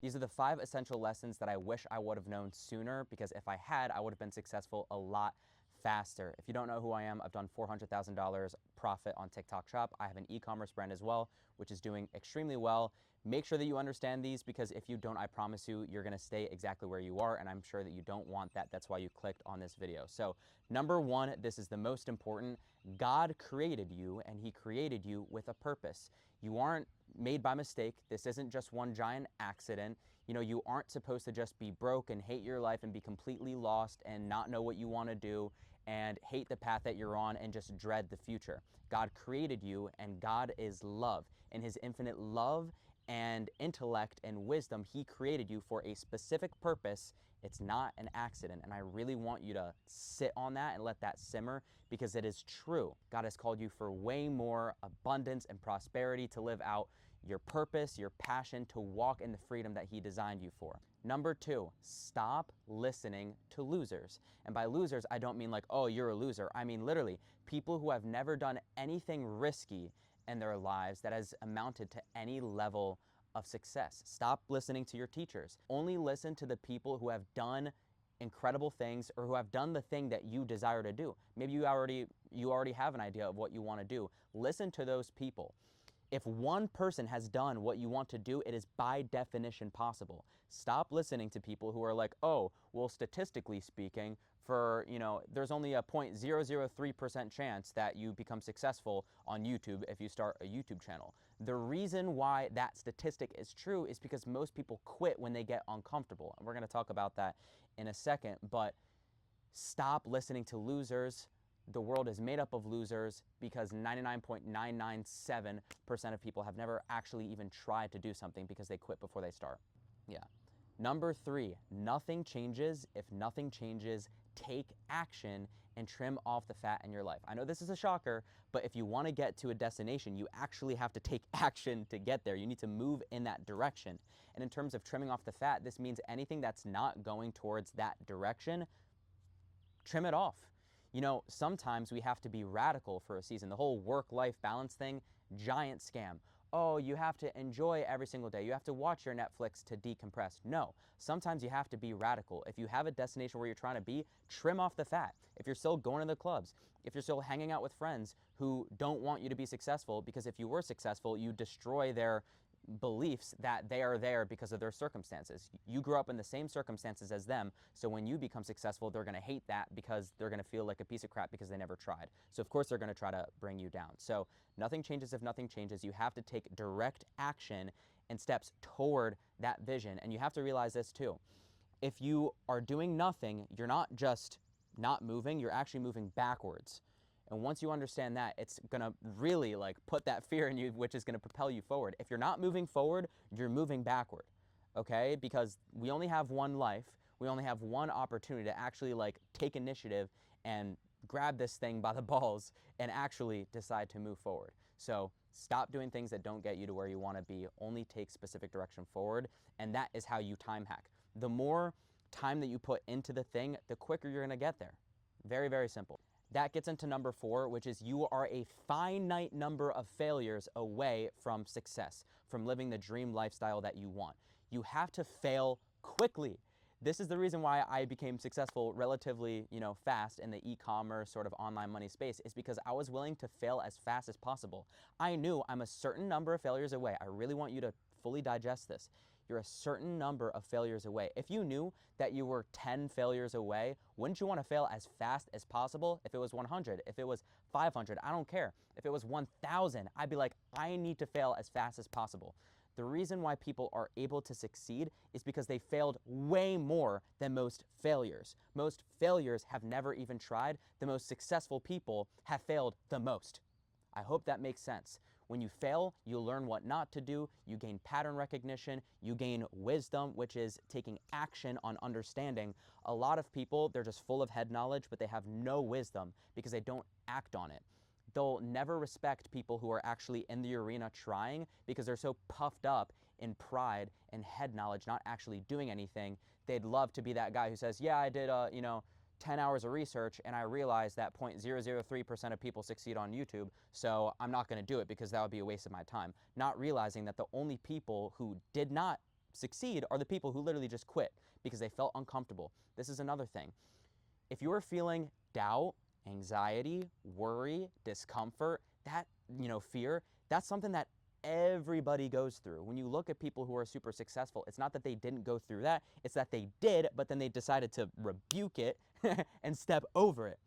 These are the 5 essential lessons that I wish I would have known sooner, because if I had, I would have been successful a lot faster. If you don't know who I am, I've done $400,000 profit on TikTok Shop. I have an e-commerce brand as well, which is doing extremely well. Make sure that you understand these, because if you don't, I promise you, you're gonna stay exactly where you are, and I'm sure that you don't want that. That's why you clicked on this video. So number 1, this is the most important. God created you, and he created you with a purpose. You aren't made by mistake. This isn't just one giant accident. You know, you aren't supposed to just be broke and hate your life and be completely lost and not know what you want to do and hate the path that you're on and just dread the future. God created you, and God is love. In his infinite love and intellect and wisdom, he created you for a specific purpose. It's not an accident. And I really want you to sit on that and let that simmer, because it is true. God has called you for way more abundance and prosperity, to live out your purpose, your passion, to walk in the freedom that he designed you for. Number 2, stop listening to losers. And by losers, I don't mean like, oh, you're a loser. I mean literally people who have never done anything risky in their lives that has amounted to any level of success. Stop listening to your teachers. Only listen to the people who have done incredible things, or who have done the thing that you desire to do. Maybe you already have an idea of what you want to do. Listen to those people. If one person has done what you want to do, it is by definition possible. Stop listening to people who are like, oh, well, statistically speaking, there's only a 0.003% chance that you become successful on YouTube if you start a YouTube channel. The reason why that statistic is true is because most people quit when they get uncomfortable. And we're going to talk about that in a second, but stop listening to losers. The world is made up of losers, because 99.997% of people have never actually even tried to do something because they quit before they start. Yeah. Number 3, nothing changes if nothing changes. Take action and trim off the fat in your life. I know this is a shocker, but if you want to get to a destination, you actually have to take action to get there. You need to move in that direction. And in terms of trimming off the fat, this means anything that's not going towards that direction, trim it off. You know, sometimes we have to be radical for a season. The whole work-life balance thing, giant scam. Oh, you have to enjoy every single day. You have to watch your Netflix to decompress. No, sometimes you have to be radical. If you have a destination where you're trying to be, trim off the fat. If you're still going to the clubs, if you're still hanging out with friends who don't want you to be successful, because if you were successful, you destroy their beliefs that they are there because of their circumstances. You grew up in the same circumstances as them, so when you become successful, they're going to hate that, because they're going to feel like a piece of crap because they never tried. So of course they're going to try to bring you down. So nothing changes if nothing changes. You have to take direct action and steps toward that vision. And you have to realize this too. If you are doing nothing, you're not just not moving, you're actually moving backwards. And once you understand that, it's gonna really like put that fear in you, which is gonna propel you forward. If you're not moving forward, you're moving backward, okay? Because we only have one life. We only have one opportunity to actually like take initiative and grab this thing by the balls and actually decide to move forward. So stop doing things that don't get you to where you wanna be. Only take specific direction forward. And that is how you time hack. The more time that you put into the thing, the quicker you're gonna get there. Very, very simple. That gets into number 4, which is you are a finite number of failures away from success, from living the dream lifestyle that you want. You have to fail quickly. This is the reason why I became successful relatively, fast in the e-commerce sort of online money space, is because I was willing to fail as fast as possible. I knew I'm a certain number of failures away. I really want you to fully digest this. You're a certain number of failures away. If you knew that you were 10 failures away, wouldn't you want to fail as fast as possible? If it was 100, if it was 500, I don't care. If it was 1,000, I'd be like, I need to fail as fast as possible. The reason why people are able to succeed is because they failed way more than most failures. Most failures have never even tried. The most successful people have failed the most. I hope that makes sense. When you fail, you learn what not to do, you gain pattern recognition, you gain wisdom, which is taking action on understanding. A lot of people, they're just full of head knowledge, but they have no wisdom because they don't act on it. They'll never respect people who are actually in the arena trying, because they're so puffed up in pride and head knowledge, not actually doing anything. They'd love to be that guy who says, yeah, I did, 10 hours of research, and I realized that 0.003% of people succeed on YouTube, so I'm not going to do it because that would be a waste of my time. Not realizing that the only people who did not succeed are the people who literally just quit because they felt uncomfortable. This is another thing. If you are feeling doubt, anxiety, worry, discomfort, that, fear, that's something that everybody goes through. When you look at people who are super successful, it's not that they didn't go through that, it's that they did, but then they decided to rebuke it and step over it.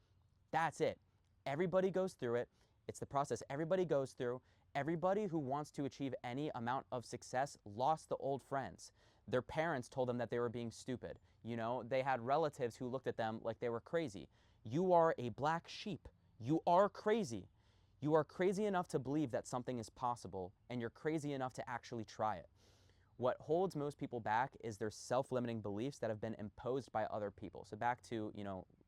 That's it. Everybody goes through it. It's the process everybody goes through. Everybody who wants to achieve any amount of success lost the old friends. Their parents told them that they were being stupid. They had relatives who looked at them like they were crazy. You are a black sheep. You are crazy. You are crazy enough to believe that something is possible, and you're crazy enough to actually try it. What holds most people back is their self-limiting beliefs that have been imposed by other people. So back to,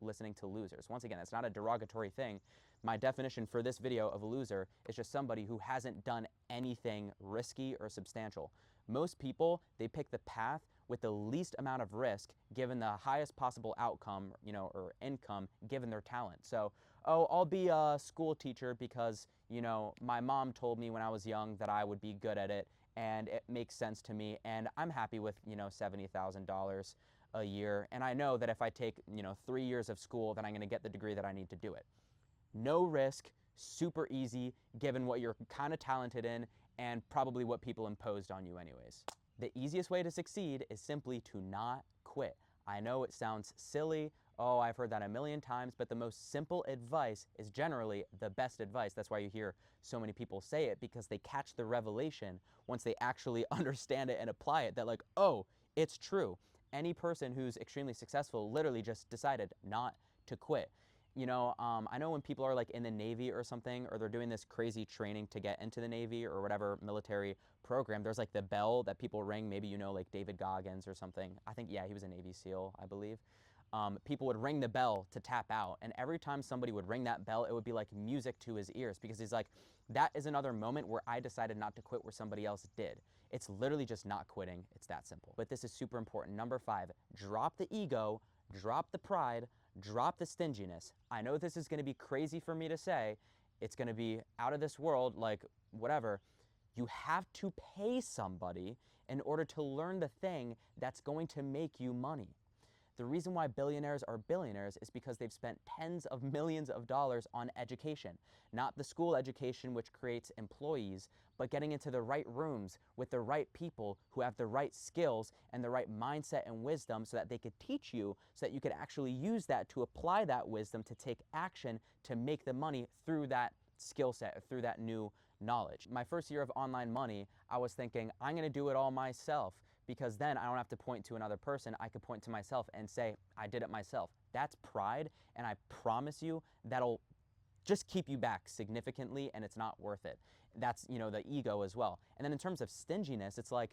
listening to losers. Once again, it's not a derogatory thing. My definition for this video of a loser is just somebody who hasn't done anything risky or substantial. Most people, they pick the path with the least amount of risk given the highest possible outcome, or income given their talent. So, oh, I'll be a school teacher because, my mom told me when I was young that I would be good at it and it makes sense to me and I'm happy with, $70,000 a year. And I know that if I take, 3 years of school, then I'm gonna get the degree that I need to do it. No risk, super easy, given what you're kind of talented in and probably what people imposed on you anyways. The easiest way to succeed is simply to not quit. I know it sounds silly, oh, I've heard that a million times, but the most simple advice is generally the best advice. That's why you hear so many people say it, because they catch the revelation once they actually understand it and apply it, that like, oh, it's true. Any person who's extremely successful literally just decided not to quit. I know when people are like in the Navy or something, or they're doing this crazy training to get into the Navy or whatever military program, there's like the bell that people ring. Maybe like David Goggins or something. I think, yeah, he was a Navy SEAL, I believe. People would ring the bell to tap out. And every time somebody would ring that bell, it would be like music to his ears, because he's like, that is another moment where I decided not to quit where somebody else did. It's literally just not quitting. It's that simple. But this is super important. Number 5, drop the ego, drop the pride, drop the stinginess. I know this is going to be crazy for me to say. It's going to be out of this world, like whatever. You have to pay somebody in order to learn the thing that's going to make you money. The reason why billionaires are billionaires is because they've spent tens of millions of dollars on education. Not the school education which creates employees, but getting into the right rooms with the right people who have the right skills and the right mindset and wisdom, so that they could teach you, so that you could actually use that to apply that wisdom to take action to make the money through that skill set, through that new knowledge. My first year of online money, I was thinking, I'm gonna do it all myself, because then I don't have to point to another person. I could point to myself and say, I did it myself. That's pride, and I promise you that'll just keep you back significantly, and it's not worth it. That's, the ego as well. And then in terms of stinginess, it's like,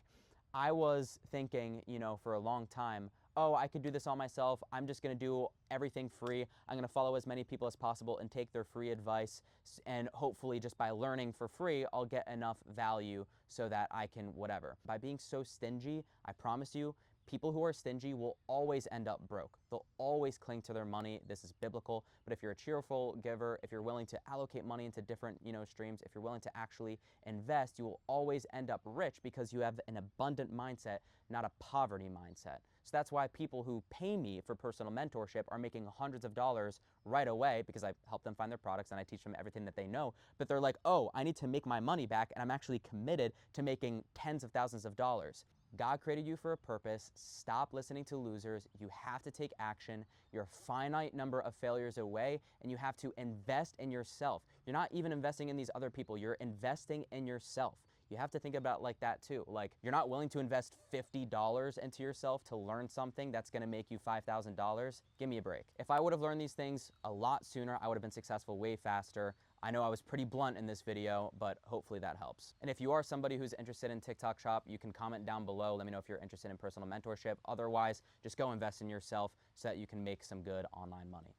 I was thinking, for a long time, oh, I could do this all myself. I'm just gonna do everything free. I'm gonna follow as many people as possible and take their free advice. And hopefully just by learning for free, I'll get enough value so that I can whatever. By being so stingy, I promise you, people who are stingy will always end up broke. They'll always cling to their money. This is biblical. But if you're a cheerful giver, if you're willing to allocate money into different, streams, if you're willing to actually invest, you will always end up rich, because you have an abundant mindset, not a poverty mindset. So that's why people who pay me for personal mentorship are making hundreds of dollars right away, because I help them find their products and I teach them everything that they know. But they're like, oh, I need to make my money back, and I'm actually committed to making tens of thousands of dollars. God created you for a purpose. Stop listening to losers. You have to take action. You're a finite number of failures away, and you have to invest in yourself. You're not even investing in these other people. You're investing in yourself. You have to think about it like that too. Like, you're not willing to invest $50 into yourself to learn something that's gonna make you $5,000. Give me a break. If I would have learned these things a lot sooner, I would have been successful way faster. I know I was pretty blunt in this video, but hopefully that helps. And if you are somebody who's interested in TikTok Shop, you can comment down below. Let me know if you're interested in personal mentorship. Otherwise, just go invest in yourself so that you can make some good online money.